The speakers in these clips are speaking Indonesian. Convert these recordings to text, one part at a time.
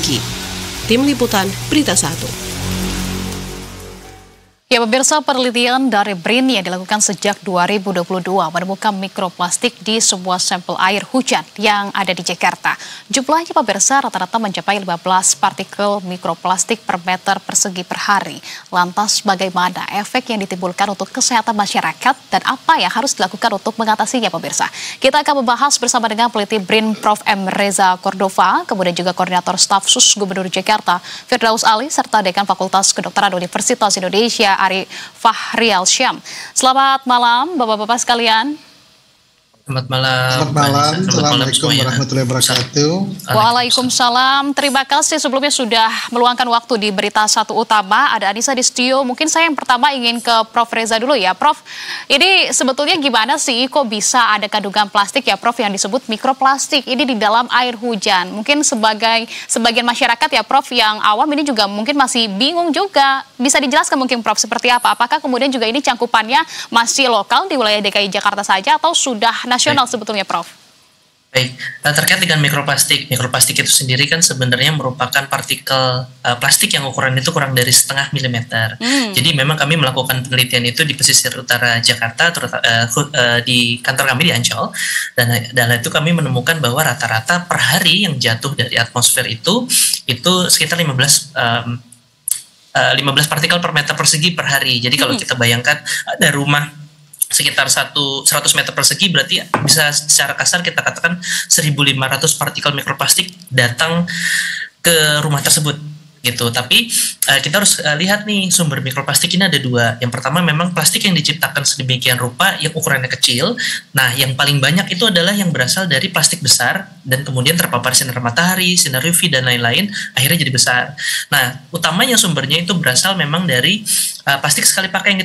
tinggi. Tim Liputan Berita 1. Ya pemirsa, penelitian dari BRIN yang dilakukan sejak 2022 menemukan mikroplastik di sebuah sampel air hujan yang ada di Jakarta. Jumlahnya pemirsa rata-rata mencapai 15 partikel mikroplastik per meter persegi per hari. Lantas bagaimana efek yang ditimbulkan untuk kesehatan masyarakat dan apa yang harus dilakukan untuk mengatasinya pemirsa? Kita akan membahas bersama dengan peneliti BRIN Prof. M. Reza Cordova, kemudian juga Koordinator Staf Sus Gubernur Jakarta Firdaus Ali, serta Dekan Fakultas Kedokteran Universitas Indonesia Ari Fahrial Syam. Selamat malam Bapak-Bapak sekalian. Selamat malam. Selamat malam. Assalamualaikum warahmatullahi wabarakatuh. Waalaikumsalam. Terima kasih sebelumnya sudah meluangkan waktu di Berita 1 Utama. Ada Anissa di studio. Mungkin saya yang pertama ingin ke Prof. Reza dulu ya. Prof, ini sebetulnya gimana sih kok bisa ada kandungan plastik ya Prof yang disebut mikroplastik ini di dalam air hujan? Mungkin sebagian masyarakat ya Prof yang awam ini juga mungkin masih bingung juga. Bisa dijelaskan mungkin Prof seperti apa? Apakah kemudian juga ini cangkupannya masih lokal di wilayah DKI Jakarta saja atau sudah nasional sebetulnya Prof? Baik, terkait dengan mikroplastik itu sendiri kan sebenarnya merupakan partikel plastik yang ukuran itu kurang dari 0,5 milimeter. Jadi memang kami melakukan penelitian itu di pesisir utara Jakarta, di kantor kami di Ancol, dan itu kami menemukan bahwa rata-rata per hari yang jatuh dari atmosfer itu sekitar 15 partikel per meter persegi per hari. Jadi kalau kita bayangkan ada rumah sekitar 100 meter persegi, berarti bisa secara kasar kita katakan 1.500 partikel mikroplastik datang ke rumah tersebut gitu. Tapi kita harus lihat nih, sumber mikroplastik ini ada dua. Yang pertama memang plastik yang diciptakan sedemikian rupa yang ukurannya kecil. Nah, yang paling banyak itu adalah yang berasal dari plastik besar dan kemudian terpapar sinar matahari, sinar UV dan lain-lain, akhirnya jadi besar. Nah, utamanya sumbernya itu berasal memang dari plastik sekali pakai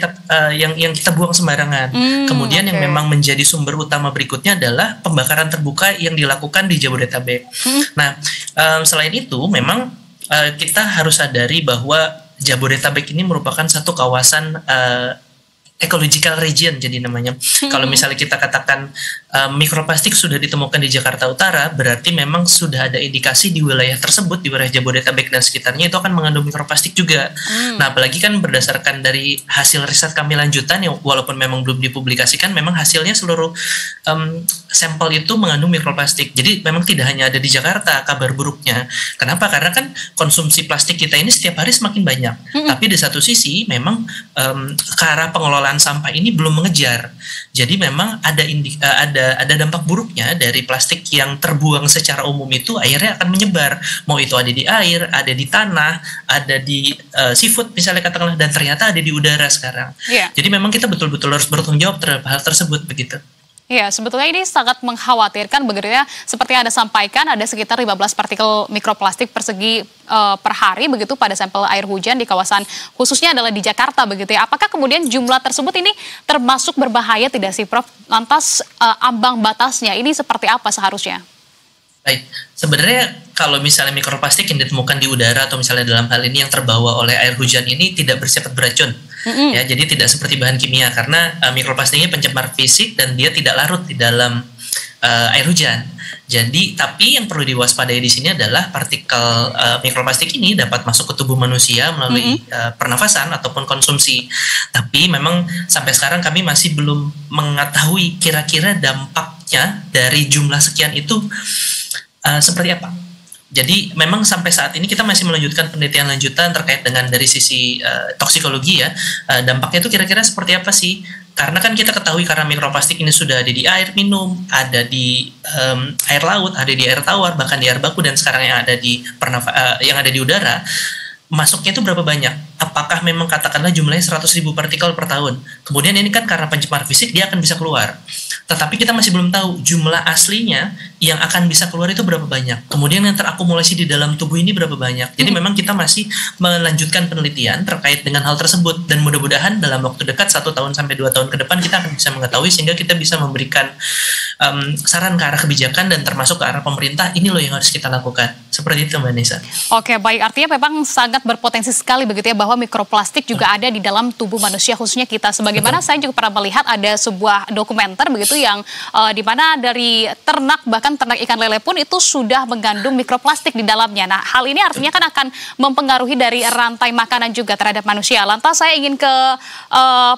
yang kita buang sembarangan. Kemudian yang memang menjadi sumber utama berikutnya adalah pembakaran terbuka yang dilakukan di Jabodetabek. Nah, selain itu memang kita harus sadari bahwa Jabodetabek ini merupakan satu kawasan ecological region jadi namanya. Kalau misalnya kita katakan mikroplastik sudah ditemukan di Jakarta Utara, berarti memang sudah ada indikasi di wilayah tersebut, di wilayah Jabodetabek dan sekitarnya itu akan mengandung mikroplastik juga. Nah, apalagi kan berdasarkan dari hasil riset kami lanjutan yang walaupun memang belum dipublikasikan, memang hasilnya seluruh sampel itu mengandung mikroplastik. Jadi memang tidak hanya ada di Jakarta kabar buruknya. Kenapa? Karena kan konsumsi plastik kita ini setiap hari semakin banyak. Tapi di satu sisi memang ke arah pengelolaan sampah ini belum mengejar. Jadi memang ada dampak buruknya dari plastik yang terbuang secara umum itu akhirnya akan menyebar. Mau itu ada di air, ada di tanah, ada di seafood misalnya katakanlah, dan ternyata ada di udara sekarang. Jadi memang kita betul-betul harus bertanggung jawab terhadap hal tersebut begitu. Ya, sebetulnya ini sangat mengkhawatirkan begitu ya. Seperti yang Anda sampaikan, ada sekitar 15 partikel mikroplastik persegi per hari begitu pada sampel air hujan di kawasan khususnya adalah di Jakarta begitu ya. Apakah kemudian jumlah tersebut ini termasuk berbahaya tidak sih Prof? Lantas ambang batasnya ini seperti apa seharusnya? Baik, sebenarnya kalau misalnya mikroplastik yang ditemukan di udara atau misalnya dalam hal ini yang terbawa oleh air hujan ini tidak bersifat beracun, ya, jadi tidak seperti bahan kimia karena mikroplastik ini pencemar fisik dan dia tidak larut di dalam air hujan. Jadi, tapi yang perlu diwaspadai di sini adalah partikel mikroplastik ini dapat masuk ke tubuh manusia melalui pernafasan ataupun konsumsi. Tapi memang sampai sekarang kami masih belum mengetahui kira-kira dampaknya dari jumlah sekian itu seperti apa. Jadi memang sampai saat ini kita masih melanjutkan penelitian lanjutan terkait dengan dari sisi toksikologi ya, dampaknya itu kira-kira seperti apa sih? Karena kan kita ketahui karena mikroplastik ini sudah ada di air minum, ada di air laut, ada di air tawar, bahkan di air baku dan sekarang yang ada di udara. Masuknya itu berapa banyak? Apakah memang katakanlah jumlahnya 100.000 partikel per tahun? Kemudian ini kan karena pencemar fisik dia akan bisa keluar. Tetapi kita masih belum tahu jumlah aslinya yang akan bisa keluar itu berapa banyak. Kemudian yang terakumulasi di dalam tubuh ini berapa banyak. Jadi memang kita masih melanjutkan penelitian terkait dengan hal tersebut. Dan mudah-mudahan dalam waktu dekat 1 tahun sampai 2 tahun ke depan kita akan bisa mengetahui sehingga kita bisa memberikan saran ke arah kebijakan dan termasuk ke arah pemerintah. Ini loh yang harus kita lakukan. Seperti itu Mbak Nisa. Oke, baik. Artinya memang sangat berpotensi sekali begitu ya bahwa mikroplastik juga ada di dalam tubuh manusia, khususnya kita. Sebagaimana saya juga pernah melihat ada sebuah dokumenter begitu yang di mana dari ternak, bahkan ternak ikan lele pun itu sudah mengandung mikroplastik di dalamnya. Nah, hal ini artinya kan akan mempengaruhi dari rantai makanan juga terhadap manusia. Lantas saya ingin ke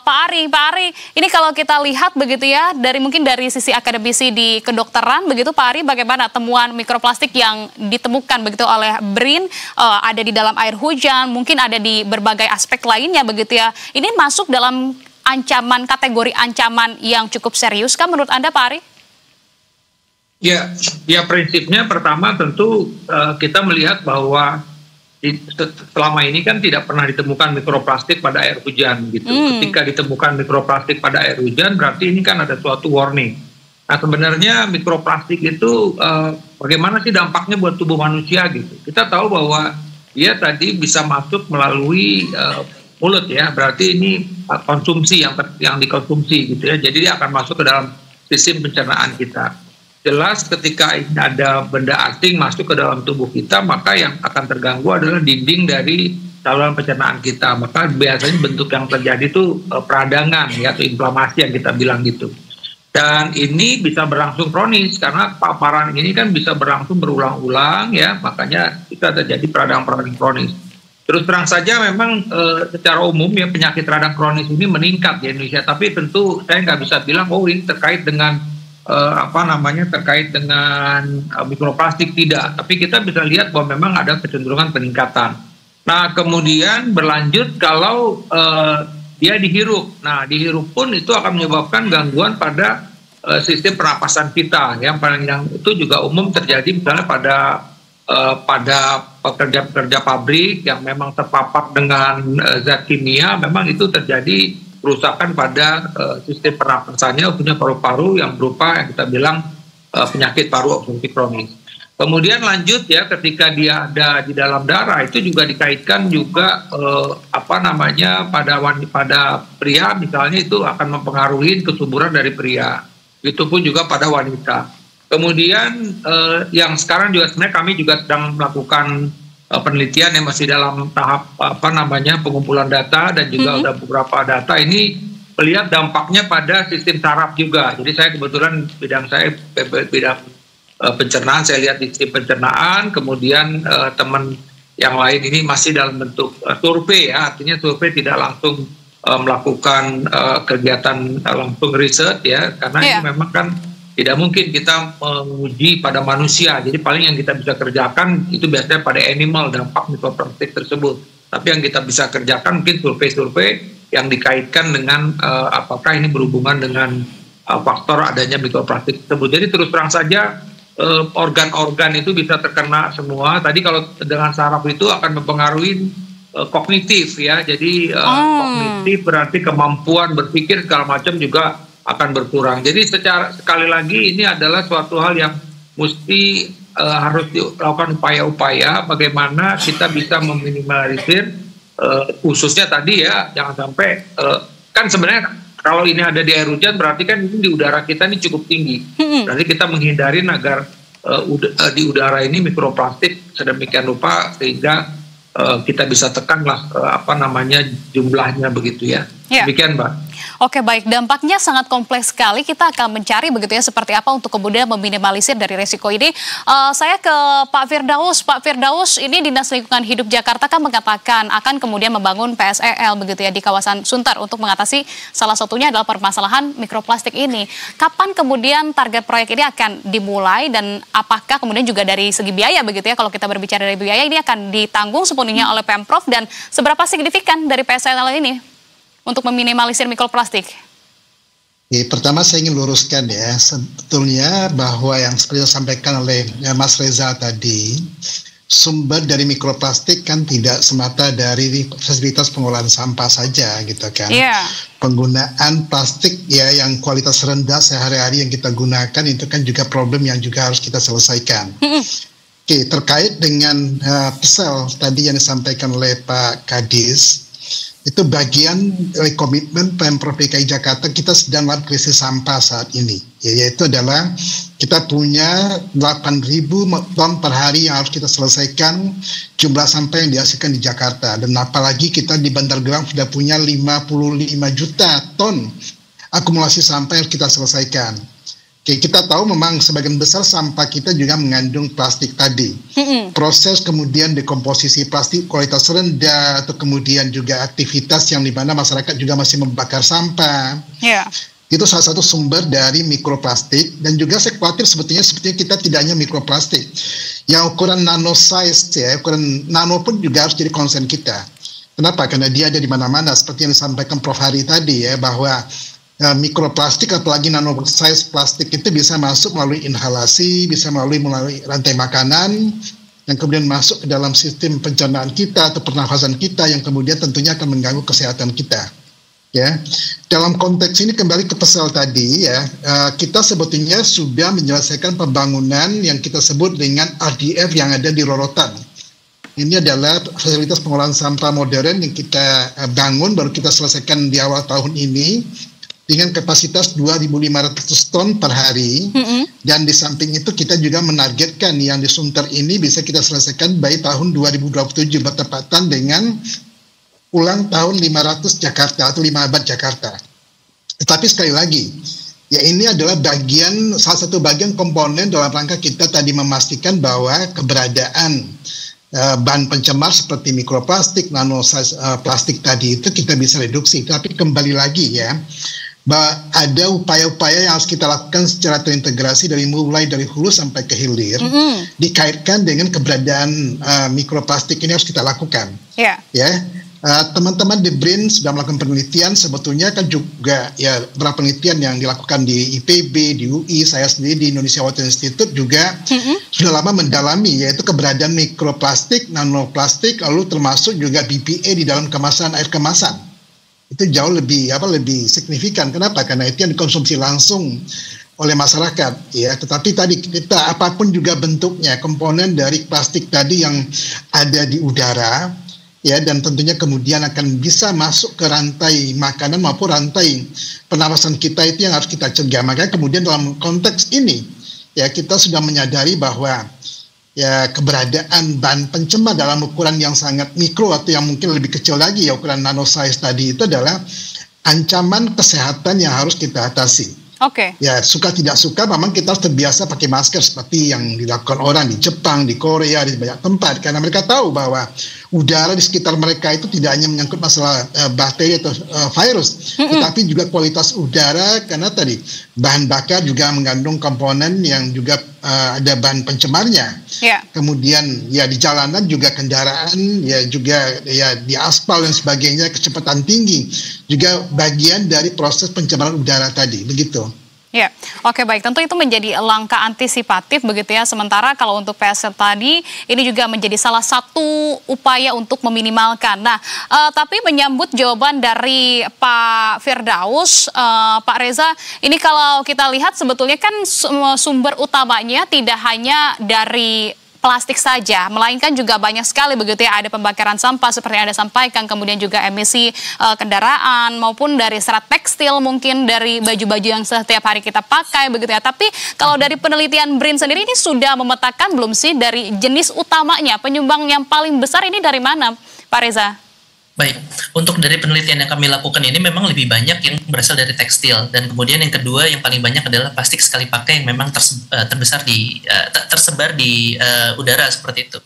Pak Ari. Pak Ari, ini kalau kita lihat begitu ya, mungkin dari sisi akademisi di kedokteran begitu Pak Ari, bagaimana temuan mikroplastik yang ditemukan begitu oleh BRIN, ada di dalam air hujan, mungkin ada di berbagai aspek lainnya begitu ya. Ini masuk dalam kategori ancaman yang cukup serius kan menurut Anda Pak Ari? Ya prinsipnya pertama tentu kita melihat bahwa selama ini kan tidak pernah ditemukan mikroplastik pada air hujan gitu. Ketika ditemukan mikroplastik pada air hujan berarti ini kan ada suatu warning. Nah sebenarnya mikroplastik itu bagaimana sih dampaknya buat tubuh manusia gitu. Kita tahu bahwa dia tadi bisa masuk melalui mulut ya, berarti ini konsumsi yang dikonsumsi gitu ya. Jadi dia akan masuk ke dalam sistem pencernaan kita. Jelas ketika ada benda asing masuk ke dalam tubuh kita, maka yang akan terganggu adalah dinding dari saluran pencernaan kita. Maka biasanya bentuk yang terjadi itu peradangan ya, atau inflamasi yang kita bilang gitu. Dan ini bisa berlangsung kronis karena paparan ini kan bisa berlangsung berulang-ulang ya, makanya kita terjadi peradangan kronis. Terus terang saja memang secara umum ya penyakit radang kronis ini meningkat di Indonesia, tapi tentu saya nggak bisa bilang ini terkait dengan terkait dengan mikroplastik, tidak. Tapi kita bisa lihat bahwa memang ada kecenderungan peningkatan. Nah kemudian berlanjut kalau dia dihirup. Nah, dihirup pun itu akan menyebabkan gangguan pada sistem pernapasan kita. Yang itu juga umum terjadi misalnya pada pekerja-pekerja pabrik yang memang terpapar dengan zat kimia, memang itu terjadi kerusakan pada sistem pernapasannya, punya paru-paru yang berupa yang kita bilang penyakit paru obstruktif kronis. Kemudian lanjut ya, ketika dia ada di dalam darah itu juga dikaitkan juga pada pria misalnya itu akan mempengaruhi kesuburan dari pria. Itu pun juga pada wanita. Kemudian yang sekarang juga sebenarnya kami juga sedang melakukan penelitian yang masih dalam tahap pengumpulan data dan juga ada beberapa data ini melihat dampaknya pada sistem saraf juga. Jadi saya kebetulan bidang pencernaan, saya lihat di sistem pencernaan, kemudian teman yang lain ini masih dalam bentuk survei ya, artinya survei tidak langsung melakukan kegiatan langsung riset ya, karena ini memang kan tidak mungkin kita menguji pada manusia, jadi paling yang kita bisa kerjakan itu biasanya pada animal dampak mikroplastik tersebut, tapi yang kita bisa kerjakan mungkin survei-survei yang dikaitkan dengan apakah ini berhubungan dengan faktor adanya mikroplastik tersebut. Jadi terus terang saja organ-organ itu bisa terkena semua. Tadi kalau dengan saraf itu akan mempengaruhi kognitif ya. Jadi kognitif berarti kemampuan berpikir segala macam juga akan berkurang. Jadi sekali lagi ini adalah suatu hal yang mesti harus dilakukan upaya-upaya bagaimana kita bisa meminimalisir khususnya tadi ya, jangan sampai kan sebenarnya kalau ini ada di air hujan berarti kan ini di udara kita ini cukup tinggi. Berarti kita menghindarin agar di udara ini mikroplastik sedemikian rupa sehingga kita bisa tekanlah jumlahnya begitu ya. Demikian Mbak. Oke baik, dampaknya sangat kompleks sekali. Kita akan mencari begitu ya seperti apa untuk kemudian meminimalisir dari resiko ini. Saya ke Pak Firdaus. Pak Firdaus, ini Dinas Lingkungan Hidup Jakarta kan mengatakan akan kemudian membangun PSEL begitu ya di kawasan Sunter untuk mengatasi salah satunya adalah permasalahan mikroplastik ini. Kapan kemudian target proyek ini akan dimulai dan apakah kemudian juga dari segi biaya begitu ya, kalau kita berbicara dari biaya ini akan ditanggung sepenuhnya oleh Pemprov dan seberapa signifikan dari PSEL ini untuk meminimalisir mikroplastik? Pertama saya ingin luruskan ya, sebetulnya bahwa yang seperti disampaikan oleh Mas Reza tadi, sumber dari mikroplastik kan tidak semata dari fasilitas pengolahan sampah saja gitu kan. Penggunaan plastik ya yang kualitas rendah sehari-hari yang kita gunakan itu kan juga problem yang juga harus kita selesaikan. Terkait dengan PSEL tadi yang disampaikan oleh Pak Kadis, itu bagian dari komitmen Pemprov DKI Jakarta. Kita sedang dalam krisis sampah saat ini, yaitu adalah Kita punya 8.000 ton per hari yang harus kita selesaikan jumlah sampah yang dihasilkan di Jakarta. Dan apalagi kita di Bantar Gebang sudah punya 55 juta ton akumulasi sampah yang kita selesaikan. Oke, kita tahu memang sebagian besar sampah kita juga mengandung plastik tadi. Proses kemudian dekomposisi plastik kualitas rendah atau kemudian juga aktivitas yang di mana masyarakat juga masih membakar sampah. Itu salah satu sumber dari mikroplastik, dan juga saya khawatir sebetulnya kita tidak hanya mikroplastik. Yang ukuran nano size ya, ukuran nano pun juga harus jadi concern kita. Kenapa? Karena dia ada di mana-mana seperti yang disampaikan Prof. Hari tadi ya, bahwa mikroplastik apalagi nano size plastik itu bisa masuk melalui inhalasi, bisa melalui rantai makanan, yang kemudian masuk ke dalam sistem pencernaan kita atau pernafasan kita, yang kemudian tentunya akan mengganggu kesehatan kita. Ya, dalam konteks ini kembali ke pesel tadi ya, kita sebetulnya sudah menyelesaikan pembangunan yang kita sebut dengan RDF yang ada di Rorotan. Ini adalah fasilitas pengolahan sampah modern yang kita bangun, baru kita selesaikan di awal tahun ini dengan kapasitas 2.500 ton per hari. Dan di samping itu kita juga menargetkan yang di Sunter ini bisa kita selesaikan by tahun 2027 bertepatan dengan ulang tahun 500 Jakarta atau 5 abad Jakarta. Tetapi sekali lagi, ya ini adalah salah satu bagian komponen dalam rangka kita tadi memastikan bahwa keberadaan bahan pencemar seperti mikroplastik, nano size plastik tadi itu kita bisa reduksi. Tapi kembali lagi ya, ada upaya-upaya yang harus kita lakukan secara terintegrasi mulai dari hulu sampai ke hilir, dikaitkan dengan keberadaan mikroplastik ini harus kita lakukan. Ya. Teman-teman di BRIN sudah melakukan penelitian, sebetulnya kan juga ya beberapa penelitian yang dilakukan di IPB, di UI, saya sendiri di Indonesia Water Institute juga sudah lama mendalami yaitu keberadaan mikroplastik, nanoplastik, lalu termasuk juga BPA di dalam kemasan air kemasan. Itu jauh lebih signifikan. Kenapa? Karena itu yang dikonsumsi langsung oleh masyarakat ya. Tetapi tadi kita apapun juga bentuknya, komponen dari plastik tadi yang ada di udara ya, dan tentunya kemudian akan bisa masuk ke rantai makanan maupun rantai pernafasan kita, itu yang harus kita cegah. Makanya kemudian dalam konteks ini ya kita sudah menyadari bahwa ya keberadaan bahan pencemar dalam ukuran yang sangat mikro atau yang mungkin lebih kecil lagi ya, ukuran nano size tadi, itu adalah ancaman kesehatan yang harus kita atasi. Ya suka tidak suka memang kita harus terbiasa pakai masker seperti yang dilakukan orang di Jepang, di Korea, di banyak tempat, karena mereka tahu bahwa udara di sekitar mereka itu tidak hanya menyangkut masalah bakteri atau virus, tetapi juga kualitas udara, karena tadi bahan bakar juga mengandung komponen yang juga ada bahan pencemarnya. Kemudian ya di jalanan juga kendaraan ya juga ya di aspal dan sebagainya, kecepatan tinggi juga bagian dari proses pencemaran udara tadi, begitu. Ya, oke baik. Tentu itu menjadi langkah antisipatif begitu ya. Sementara kalau untuk PSL tadi, ini juga menjadi salah satu upaya untuk meminimalkan. Nah, tapi menyambut jawaban dari Pak Firdaus, Pak Reza, ini kalau kita lihat sebetulnya kan sumber utamanya tidak hanya dari plastik saja, melainkan juga banyak sekali begitu ya, ada pembakaran sampah seperti yang Anda sampaikan, kemudian juga emisi kendaraan maupun dari serat tekstil, mungkin dari baju-baju yang setiap hari kita pakai begitu ya. Tapi kalau dari penelitian BRIN sendiri ini sudah memetakan belum sih dari jenis utamanya, penyumbang yang paling besar ini dari mana, Pak Reza? Baik, untuk dari penelitian yang kami lakukan ini memang lebih banyak yang berasal dari tekstil, dan kemudian yang kedua yang paling banyak adalah plastik sekali pakai yang memang tersebar di udara seperti itu.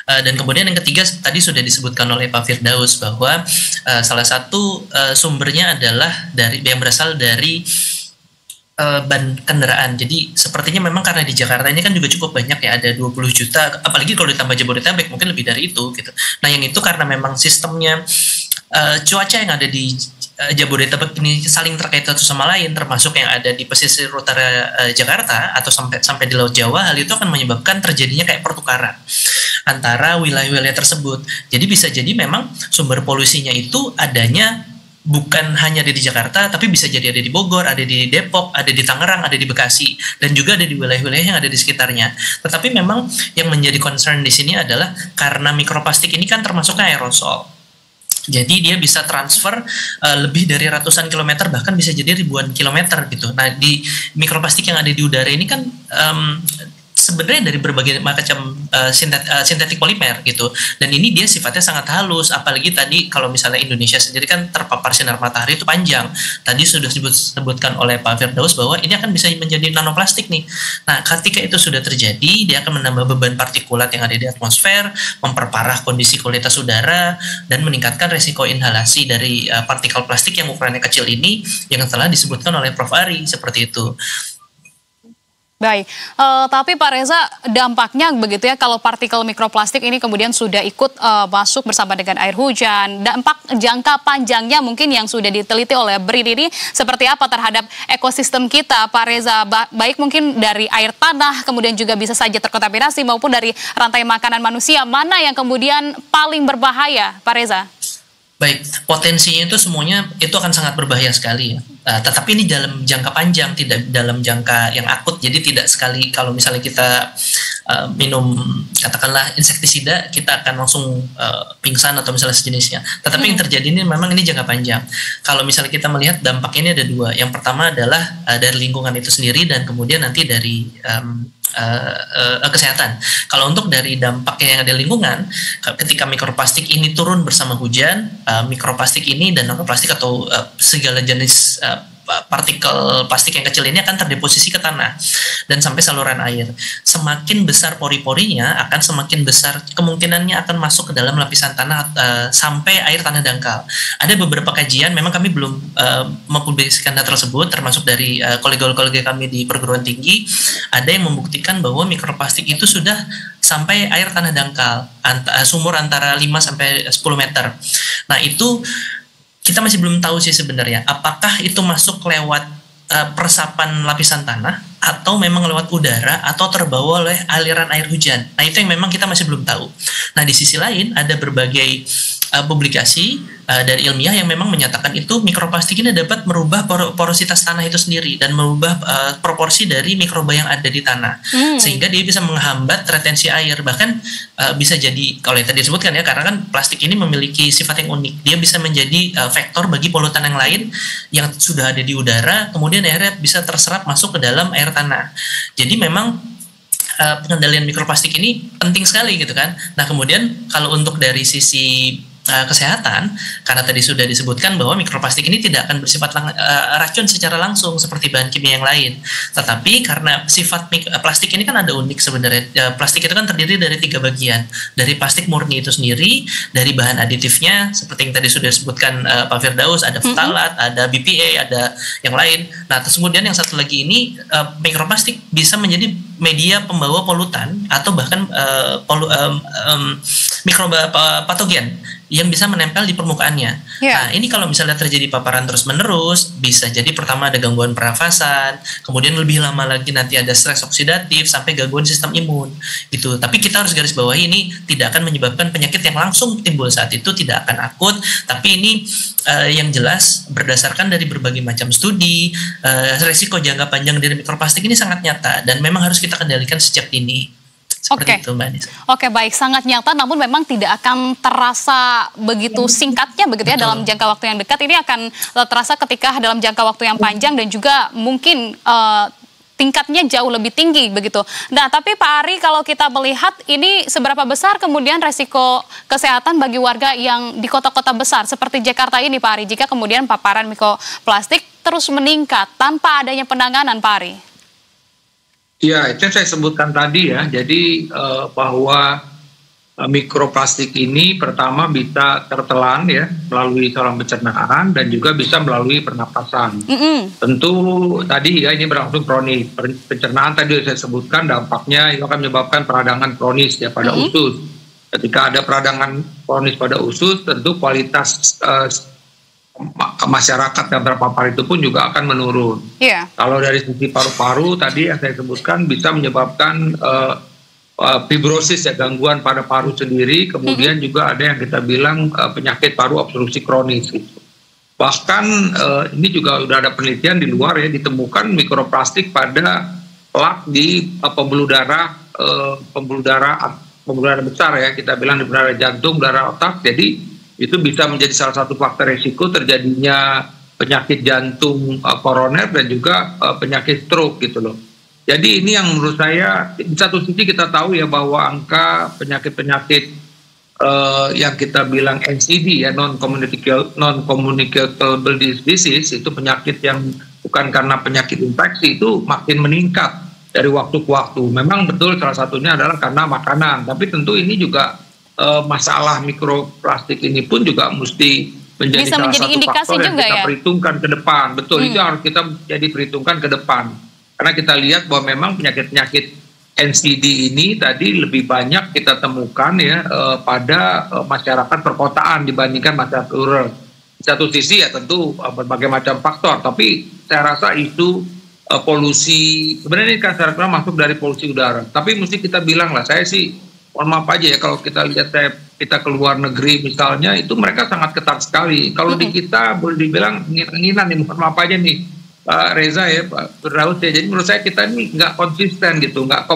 Dan kemudian yang ketiga tadi sudah disebutkan oleh Pak Firdaus bahwa salah satu sumbernya adalah yang berasal dari ban kendaraan. Jadi sepertinya memang karena di Jakarta ini kan juga cukup banyak ya, ada 20 juta, apalagi kalau ditambah Jabodetabek mungkin lebih dari itu gitu. Nah yang itu karena memang sistemnya cuaca yang ada di Jabodetabek ini saling terkait satu sama lain, termasuk yang ada di pesisir utara Jakarta atau sampai di Laut Jawa, hal itu akan menyebabkan terjadinya kayak pertukaran antara wilayah-wilayah tersebut. Jadi bisa jadi memang sumber polusinya itu adanya bukan hanya ada di Jakarta, tapi bisa jadi ada di Bogor, ada di Depok, ada di Tangerang, ada di Bekasi, dan juga ada di wilayah-wilayah yang ada di sekitarnya. Tetapi memang yang menjadi concern di sini adalah karena mikroplastik ini kan termasuknya aerosol. Jadi dia bisa transfer lebih dari ratusan kilometer, bahkan bisa jadi ribuan kilometer gitu. Nah, di mikroplastik yang ada di udara ini kan sebenarnya dari berbagai macam sintetik polimer gitu, dan ini dia sifatnya sangat halus. Apalagi tadi kalau misalnya Indonesia sendiri kan terpapar sinar matahari itu panjang. Tadi sudah disebutkan oleh Pak Firdaus bahwa ini akan bisa menjadi nanoplastik nih. Nah, ketika itu sudah terjadi, dia akan menambah beban partikulat yang ada di atmosfer, memperparah kondisi kualitas udara, dan meningkatkan resiko inhalasi dari partikel plastik yang ukurannya kecil ini yang telah disebutkan oleh Prof. Ari, seperti itu. Baik, tapi Pak Reza, dampaknya begitu ya kalau partikel mikroplastik ini kemudian sudah ikut masuk bersama dengan air hujan, dampak jangka panjangnya mungkin yang sudah diteliti oleh BRIN ini seperti apa terhadap ekosistem kita, Pak Reza? Baik mungkin dari air tanah, kemudian juga bisa saja terkontaminasi maupun dari rantai makanan manusia, mana yang kemudian paling berbahaya, Pak Reza? Baik, potensinya itu semuanya itu akan sangat berbahaya sekali ya. Tetapi ini dalam jangka panjang, tidak dalam jangka yang akut. Jadi tidak sekali kalau misalnya kita minum katakanlah insektisida, kita akan langsung pingsan atau misalnya sejenisnya. Tetapi yang terjadi ini memang ini jangka panjang. Kalau misalnya kita melihat dampaknya ini ada dua. Yang pertama adalah dari lingkungan itu sendiri, dan kemudian nanti dari kesehatan. Kalau untuk dari dampaknya yang ada lingkungan, ketika mikroplastik ini turun bersama hujan, mikroplastik ini dan nanoplastik atau segala jenis partikel plastik yang kecil ini akan terdeposisi ke tanah dan sampai saluran air. Semakin besar pori-porinya, akan semakin besar kemungkinannya akan masuk ke dalam lapisan tanah sampai air tanah dangkal. Ada beberapa kajian, memang kami belum mempublikasikan data tersebut, termasuk dari kolega-kolega kami di perguruan tinggi, ada yang membuktikan bahwa mikroplastik itu sudah sampai air tanah dangkal, sumur antara 5 sampai 10 meter. Nah, itu kita masih belum tahu sih sebenarnya apakah itu masuk lewat peresapan lapisan tanah atau memang lewat udara atau terbawa oleh aliran air hujan. Nah, itu yang memang kita masih belum tahu. Nah, di sisi lain ada berbagai publikasi dari ilmiah yang memang menyatakan itu mikroplastik ini dapat merubah porositas tanah itu sendiri dan merubah proporsi dari mikroba yang ada di tanah, sehingga dia bisa menghambat retensi air. Bahkan bisa jadi, kalau yang tadi disebutkan ya, karena kan plastik ini memiliki sifat yang unik, dia bisa menjadi vektor bagi polutan yang lain yang sudah ada di udara, kemudian akhirnya bisa terserap masuk ke dalam air tanah. Jadi memang pengendalian mikroplastik ini penting sekali gitu kan. Nah, kemudian kalau untuk dari sisi kesehatan, karena tadi sudah disebutkan bahwa mikroplastik ini tidak akan bersifat racun secara langsung seperti bahan kimia yang lain. Tetapi karena sifat plastik ini kan ada unik sebenarnya. Plastik itu kan terdiri dari 3 bagian. Dari plastik murni itu sendiri, dari bahan aditifnya seperti yang tadi sudah disebutkan Pak Firdaus, ada ftalat, ada BPA, ada yang lain. Nah, terus kemudian yang satu lagi ini mikroplastik bisa menjadi media pembawa polutan atau bahkan mikroba patogen yang bisa menempel di permukaannya. Nah, ini kalau misalnya terjadi paparan terus-menerus, bisa jadi pertama ada gangguan pernafasan, kemudian lebih lama lagi nanti ada stres oksidatif, sampai gangguan sistem imun. Gitu. Tapi kita harus garis bawahi ini tidak akan menyebabkan penyakit yang langsung timbul saat itu, tidak akan akut, tapi ini yang jelas berdasarkan dari berbagai macam studi, resiko jangka panjang dari mikroplastik ini sangat nyata, dan memang harus kita kendalikan sejak dini. Seperti itu, Mbak Anissa. Oke, baik, sangat nyata, namun memang tidak akan terasa begitu singkatnya begitu ya. Dalam jangka waktu yang dekat. Ini akan terasa ketika dalam jangka waktu yang panjang dan juga mungkin tingkatnya jauh lebih tinggi begitu. Nah, tapi Pak Ari, kalau kita melihat ini seberapa besar kemudian resiko kesehatan bagi warga yang di kota-kota besar seperti Jakarta ini, Pak Ari, jika kemudian paparan mikroplastik terus meningkat tanpa adanya penanganan, Pak Ari? Ya, itu yang saya sebutkan tadi ya. Jadi bahwa mikroplastik ini pertama bisa tertelan ya melalui saluran pencernaan dan juga bisa melalui pernapasan. Tentu tadi ya ini berlangsung kronis. Pencernaan tadi saya sebutkan dampaknya itu akan menyebabkan peradangan kronis ya pada usus. Ketika ada peradangan kronis pada usus, tentu kualitas masyarakat yang terpapar itu pun juga akan menurun. Kalau dari sisi paru-paru tadi yang saya sebutkan bisa menyebabkan fibrosis ya, gangguan pada paru sendiri, kemudian juga ada yang kita bilang penyakit paru obstruksi kronis. Bahkan ini juga sudah ada penelitian di luar ya, ditemukan mikroplastik pada plak di pembuluh darah besar ya, kita bilang di pembuluh darah jantung, darah otak. Jadi itu bisa menjadi salah satu faktor resiko terjadinya penyakit jantung koroner dan juga penyakit stroke gitu loh. Jadi ini yang menurut saya, di satu sisi kita tahu ya bahwa angka penyakit-penyakit yang kita bilang NCD ya, non-communicable disease, itu penyakit yang bukan karena penyakit infeksi, itu makin meningkat dari waktu ke waktu. Memang betul salah satunya adalah karena makanan, tapi tentu ini juga masalah mikroplastik ini pun juga mesti menjadi bisa salah menjadi satu indikasi faktor yang juga kita ya? perhitungkan ke depan. Betul, itu harus kita jadi perhitungkan ke depan. Karena kita lihat bahwa memang penyakit-penyakit NCD ini tadi lebih banyak kita temukan ya pada masyarakat perkotaan dibandingkan masyarakat rural. Di satu sisi ya tentu berbagai macam faktor, tapi saya rasa isu polusi, sebenarnya ini kan secara masuk dari polusi udara. Tapi mesti kita bilang lah, saya sih mohon maaf aja ya kalau kita lihat kita ke luar negeri misalnya, itu mereka sangat ketat sekali. Kalau di kita boleh dibilang ngin-nginan nih, mohon maaf aja nih Pak Reza ya, Pak Firdaus ya. Jadi menurut saya kita ini nggak konsisten gitu, nggak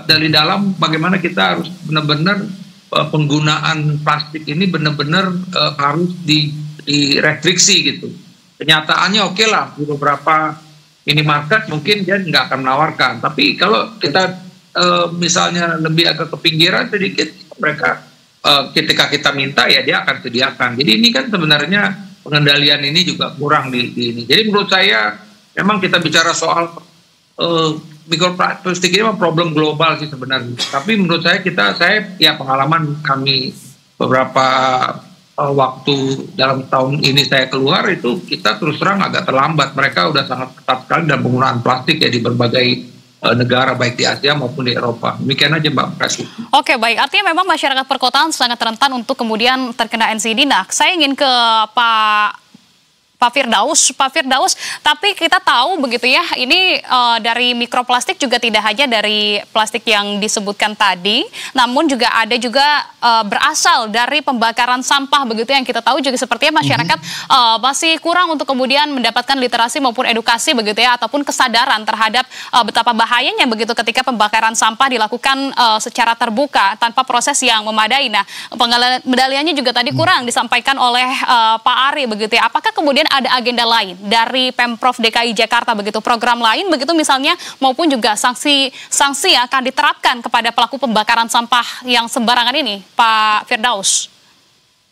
dari dalam bagaimana kita harus benar-benar penggunaan plastik ini benar-benar harus direstriksi gitu. Kenyataannya oke lah, di beberapa minimarket mungkin dia nggak akan menawarkan. Tapi kalau kita misalnya lebih agak ke pinggiran sedikit, mereka ketika kita minta ya dia akan sediakan. Jadi ini kan sebenarnya pengendalian ini juga kurang di ini. Jadi menurut saya memang kita bicara soal mikroplastik ini memang problem global sih sebenarnya. Tapi menurut saya ya pengalaman kami beberapa waktu dalam tahun ini saya keluar itu kita terus terang agak terlambat. Mereka udah sangat ketat sekali dalam penggunaan plastik ya di berbagai negara baik di Asia maupun di Eropa. Demikian aja Mbak Presi. Oke, baik. Artinya memang masyarakat perkotaan sangat rentan untuk kemudian terkena NCD. Nah, saya ingin ke Pak Firdaus, tapi kita tahu begitu ya, ini dari mikroplastik juga tidak hanya dari plastik yang disebutkan tadi, namun juga ada juga berasal dari pembakaran sampah begitu yang kita tahu juga sepertinya masyarakat masih kurang untuk kemudian mendapatkan literasi maupun edukasi begitu ya, ataupun kesadaran terhadap betapa bahayanya begitu ketika pembakaran sampah dilakukan secara terbuka tanpa proses yang memadai. Nah, pengendaliannya juga tadi kurang disampaikan oleh Pak Ari begitu ya. Apakah kemudian ada agenda lain dari Pemprov DKI Jakarta begitu, program lain begitu misalnya, maupun juga sanksi yang akan diterapkan kepada pelaku pembakaran sampah yang sembarangan ini, Pak Firdaus?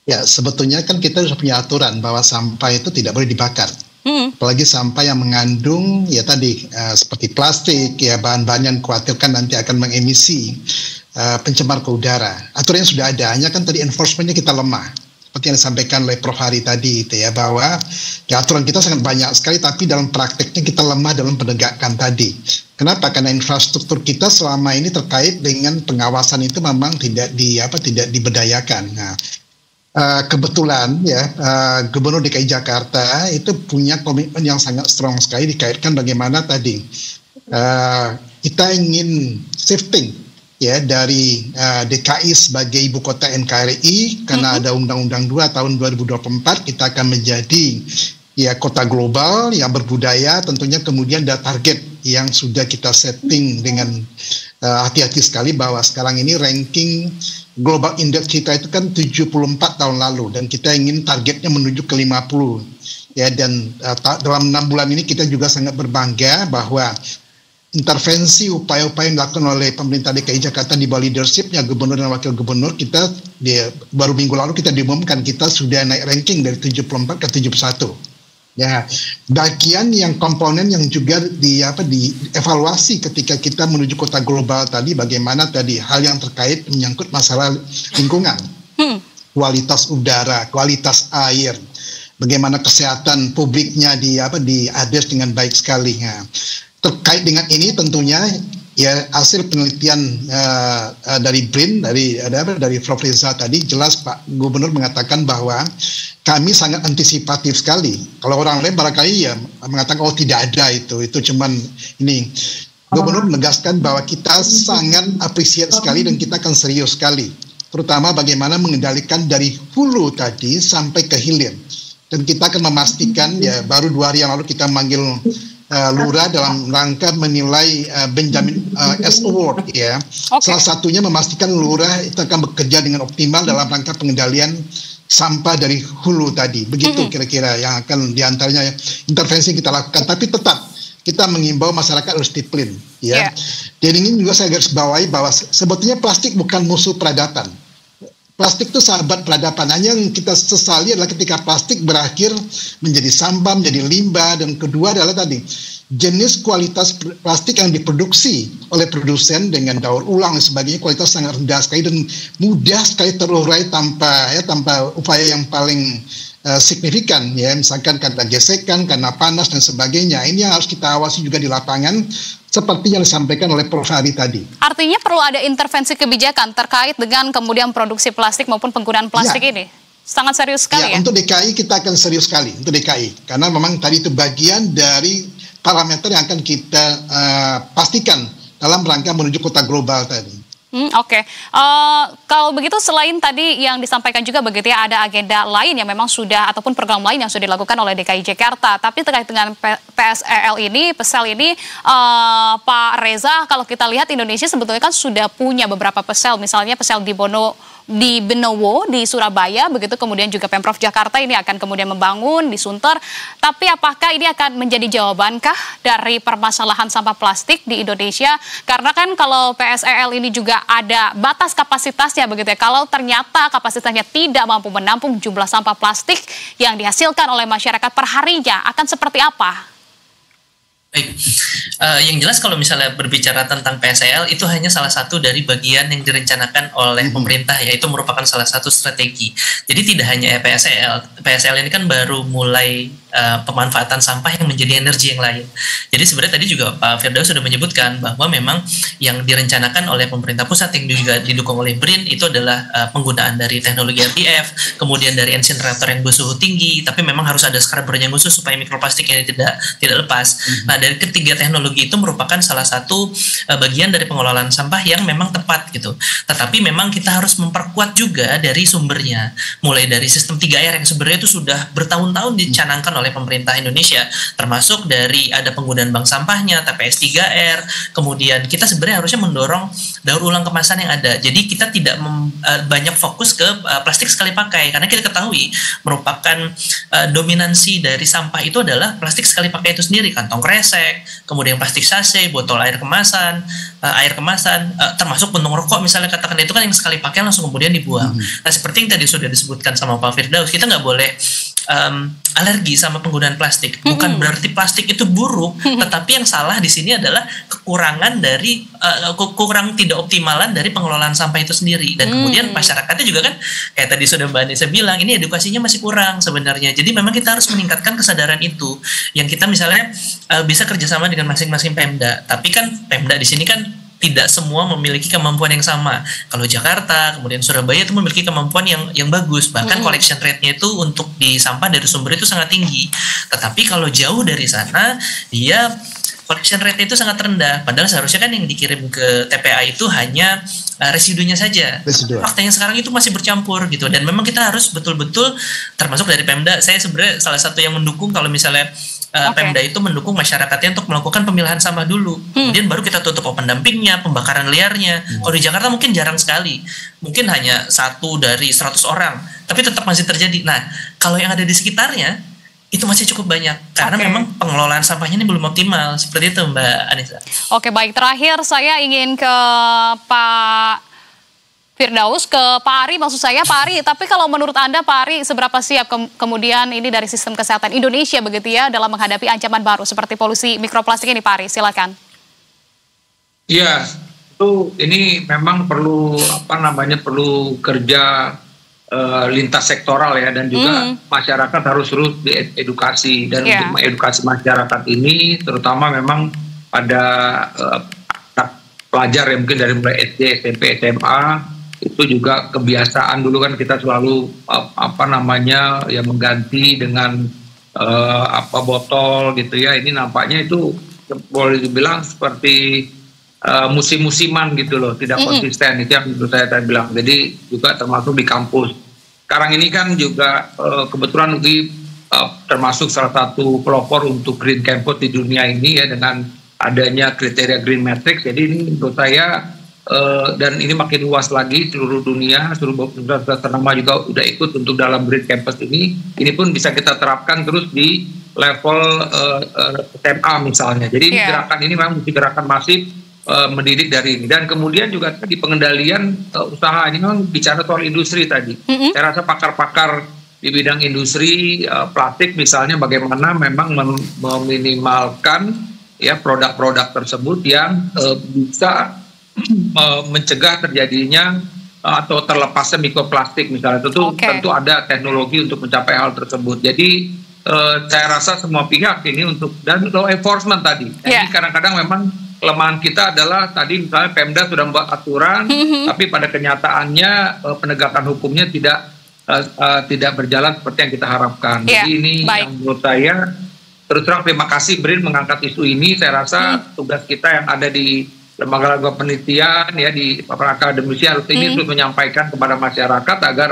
Ya, sebetulnya kan kita sudah punya aturan bahwa sampah itu tidak boleh dibakar. Apalagi sampah yang mengandung ya tadi seperti plastik ya, bahan-bahan yang khawatirkan nanti akan mengemisi pencemar ke udara. Aturannya sudah ada, hanya kan tadi enforcementnya kita lemah. Seperti yang disampaikan oleh Prof. Hari tadi itu ya, bahwa ya aturan kita sangat banyak sekali, tapi dalam prakteknya kita lemah dalam penegakan tadi. Kenapa? Karena infrastruktur kita selama ini terkait dengan pengawasan itu memang tidak diberdayakan. Nah, kebetulan ya Gubernur DKI Jakarta itu punya komitmen yang sangat strong sekali dikaitkan bagaimana tadi kita ingin shifting ya dari DKI sebagai ibu kota NKRI karena ada Undang-Undang 2 tahun 2024, kita akan menjadi ya kota global yang berbudaya. Tentunya kemudian ada target yang sudah kita setting dengan hati-hati sekali, bahwa sekarang ini ranking global index kita itu kan 74 tahun lalu dan kita ingin targetnya menuju ke 50 ya. Dan dalam 6 bulan ini kita juga sangat berbangga bahwa intervensi upaya-upaya yang dilakukan oleh pemerintah DKI Jakarta di bawah leadershipnya Gubernur dan Wakil Gubernur kita, baru minggu lalu kita diumumkan kita sudah naik ranking dari 74 ke 71. Ya, bagian yang komponen yang juga dievaluasi ketika kita menuju kota global tadi, bagaimana tadi hal yang terkait menyangkut masalah lingkungan, kualitas udara, kualitas air, bagaimana kesehatan publiknya diadres dengan baik sekali. Nah, terkait dengan ini tentunya ya hasil penelitian dari BRIN dari Prof. Reza tadi, jelas Pak Gubernur mengatakan bahwa kami sangat antisipatif sekali. Kalau orang lain barangkali ya mengatakan oh tidak ada itu cuman ini. Gubernur menegaskan bahwa kita sangat appreciate sekali dan kita akan serius sekali, terutama bagaimana mengendalikan dari hulu tadi sampai ke hilir. Dan kita akan memastikan ya, baru 2 hari yang lalu kita manggil Lurah dalam rangka menilai Benjamin S. Award ya. Salah satunya memastikan Lurah itu akan bekerja dengan optimal dalam rangka pengendalian sampah dari hulu tadi. Begitu kira-kira yang akan diantaranya intervensi kita lakukan. Tapi tetap kita mengimbau masyarakat harus disiplin ya. Dan ini juga saya garis bawahi bahwa sebetulnya plastik bukan musuh peradaban. Plastik itu sahabat peradaban. Hanya yang kita sesali adalah ketika plastik berakhir menjadi sampah, menjadi limbah, dan kedua adalah tadi jenis kualitas plastik yang diproduksi oleh produsen dengan daur ulang dan sebagainya kualitas sangat rendah sekali dan mudah sekali terurai tanpa upaya yang paling signifikan ya, misalkan karena gesekan, karena panas dan sebagainya. Ini yang harus kita awasi juga di lapangan seperti yang disampaikan oleh Prof. Hari tadi. Artinya perlu ada intervensi kebijakan terkait dengan kemudian produksi plastik maupun penggunaan plastik ini. Sangat serius sekali ya. Untuk DKI kita akan serius sekali untuk DKI karena memang tadi itu bagian dari parameter yang akan kita pastikan dalam rangka menuju kota global tadi. Oke. Kalau begitu selain tadi yang disampaikan juga begitu ya, ada agenda lain yang memang sudah ataupun program lain yang sudah dilakukan oleh DKI Jakarta. Tapi terkait dengan PSEL ini, Pak Reza, kalau kita lihat Indonesia sebetulnya kan sudah punya beberapa PSEL, misalnya PSEL di Benowo, di Surabaya, begitu kemudian juga Pemprov Jakarta ini akan kemudian membangun di Sunter. Tapi apakah ini akan menjadi jawabankah dari permasalahan sampah plastik di Indonesia? Karena kan kalau PSEL ini juga ada batas kapasitasnya begitu ya. Kalau ternyata kapasitasnya tidak mampu menampung jumlah sampah plastik yang dihasilkan oleh masyarakat perharinya, akan seperti apa? Baik, yang jelas kalau misalnya berbicara tentang PSEL itu hanya salah satu dari bagian yang direncanakan oleh pemerintah, yaitu merupakan salah satu strategi. Jadi tidak hanya PSEL ini kan baru mulai pemanfaatan sampah yang menjadi energi yang lain. Jadi sebenarnya tadi juga Pak Firdaus sudah menyebutkan bahwa memang yang direncanakan oleh pemerintah pusat yang juga didukung oleh BRIN itu adalah penggunaan dari teknologi RDF, kemudian dari insinerator yang bersuhu tinggi, tapi memang harus ada scrubber yang khusus supaya mikroplastik ini tidak lepas. Nah, dari ketiga teknologi itu merupakan salah satu bagian dari pengelolaan sampah yang memang tepat gitu. Tetapi memang kita harus memperkuat juga dari sumbernya, mulai dari sistem 3R yang sebenarnya itu sudah bertahun-tahun dicanangkan oleh pemerintah Indonesia, termasuk dari ada penggunaan bank sampahnya, TPS 3R, kemudian kita sebenarnya harusnya mendorong daur ulang kemasan yang ada. Jadi kita tidak banyak fokus ke plastik sekali pakai, karena kita ketahui merupakan dominansi dari sampah itu adalah plastik sekali pakai itu sendiri, kantong kresek, kemudian plastik sachet, botol air kemasan, termasuk puntung rokok misalnya katakan itu kan yang sekali pakai langsung kemudian dibuang. Nah seperti yang tadi sudah disebutkan sama Pak Firdaus, kita nggak boleh alergi sama penggunaan plastik. Bukan berarti plastik itu buruk, tetapi yang salah di sini adalah kekurangan dari kurang tidak optimalan dari pengelolaan sampah itu sendiri. Dan kemudian masyarakatnya juga kan kayak tadi sudah Mbak Anissa bilang, ini edukasinya masih kurang sebenarnya. Jadi memang kita harus meningkatkan kesadaran itu. Yang kita misalnya bisa kerjasama dengan masing-masing Pemda. Tapi kan Pemda di sini kan tidak semua memiliki kemampuan yang sama. Kalau Jakarta, kemudian Surabaya itu memiliki kemampuan yang bagus. Bahkan collection rate-nya itu untuk di sampah dari sumber itu sangat tinggi. Tetapi kalau jauh dari sana, dia collection rate itu sangat rendah. Padahal seharusnya kan yang dikirim ke TPA itu hanya residunya saja. Faktanya sekarang itu masih bercampur gitu. Dan memang kita harus betul-betul, termasuk dari Pemda, saya sebenarnya salah satu yang mendukung kalau misalnya Pemda itu mendukung masyarakatnya untuk melakukan pemilahan sampah dulu. Kemudian baru kita tutup open dumpingnya, pembakaran liarnya. Kalau di Jakarta mungkin jarang sekali. Mungkin hanya 1 dari 100 orang. Tapi tetap masih terjadi. Nah, kalau yang ada di sekitarnya, itu masih cukup banyak. Karena memang pengelolaan sampahnya ini belum optimal. Seperti itu Mbak Anissa. Oke, baik. Terakhir saya ingin ke Pak Firdaus, ke Pak Ari maksud saya. Pak Ari, tapi kalau menurut Anda Pak Ari seberapa siap kemudian ini dari sistem kesehatan Indonesia begitu ya dalam menghadapi ancaman baru seperti polusi mikroplastik ini Pak Ari, silakan. Iya, itu ini memang perlu perlu kerja lintas sektoral ya, dan juga masyarakat harus terus diedukasi, dan untuk mengedukasi masyarakat ini terutama memang pada pelajar yang mungkin dari mulai SD, SMP, SMA itu juga kebiasaan dulu kan kita selalu mengganti dengan botol gitu ya. Ini nampaknya itu boleh dibilang seperti musim-musiman gitu loh, tidak konsisten. Itu yang menurut saya tadi bilang. Jadi juga termasuk di kampus. Sekarang ini kan juga kebetulan UI termasuk salah satu pelopor untuk Green Campus di dunia ini ya, dengan adanya kriteria Green Matrix. Jadi ini menurut saya dan ini makin luas lagi seluruh dunia, seluruh ternama juga udah ikut untuk dalam Green Campus ini. Ini pun bisa kita terapkan terus di level SMA misalnya. Jadi ini gerakan ini memang gerakan masif mendidik dari ini. Dan kemudian juga di pengendalian usaha ini memang bicara soal industri tadi. Saya rasa pakar-pakar di bidang industri plastik misalnya bagaimana memang meminimalkan ya produk-produk tersebut yang bisa mencegah terjadinya atau terlepasnya mikroplastik misalnya. Tentu ada teknologi untuk mencapai hal tersebut. Jadi saya rasa semua pihak ini dan law enforcement tadi. Jadi kadang-kadang memang kelemahan kita adalah tadi misalnya Pemda sudah membuat aturan, tapi pada kenyataannya penegakan hukumnya tidak berjalan seperti yang kita harapkan. Jadi ini yang menurut saya, terus terang terima kasih BRIN mengangkat isu ini. Saya rasa tugas kita yang ada di lembaga-lembaga penelitian ya, di para akademisi harus ini untuk menyampaikan kepada masyarakat agar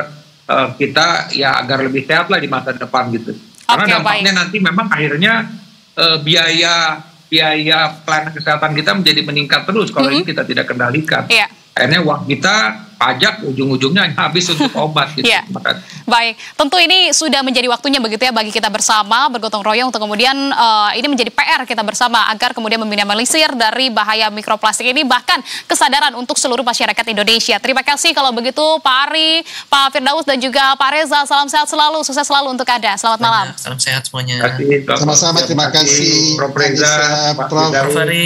kita ya agar lebih sehat lah di masa depan gitu. Karena dampaknya nanti memang akhirnya biaya pelayanan kesehatan kita menjadi meningkat terus kalau ini kita tidak kendalikan. Akhirnya uang kita pajak ujung-ujungnya habis untuk obat gitu. Baik, tentu ini sudah menjadi waktunya begitu ya bagi kita bersama bergotong royong untuk kemudian ini menjadi PR kita bersama agar kemudian meminimalisir dari bahaya mikroplastik ini, bahkan kesadaran untuk seluruh masyarakat Indonesia. Terima kasih kalau begitu Pak Ari, Pak Firdaus dan juga Pak Reza. Salam sehat selalu, sukses selalu untuk Anda. Selamat malam. Salam sehat semuanya. Sama-sama, terima kasih Prof Reza, Prof.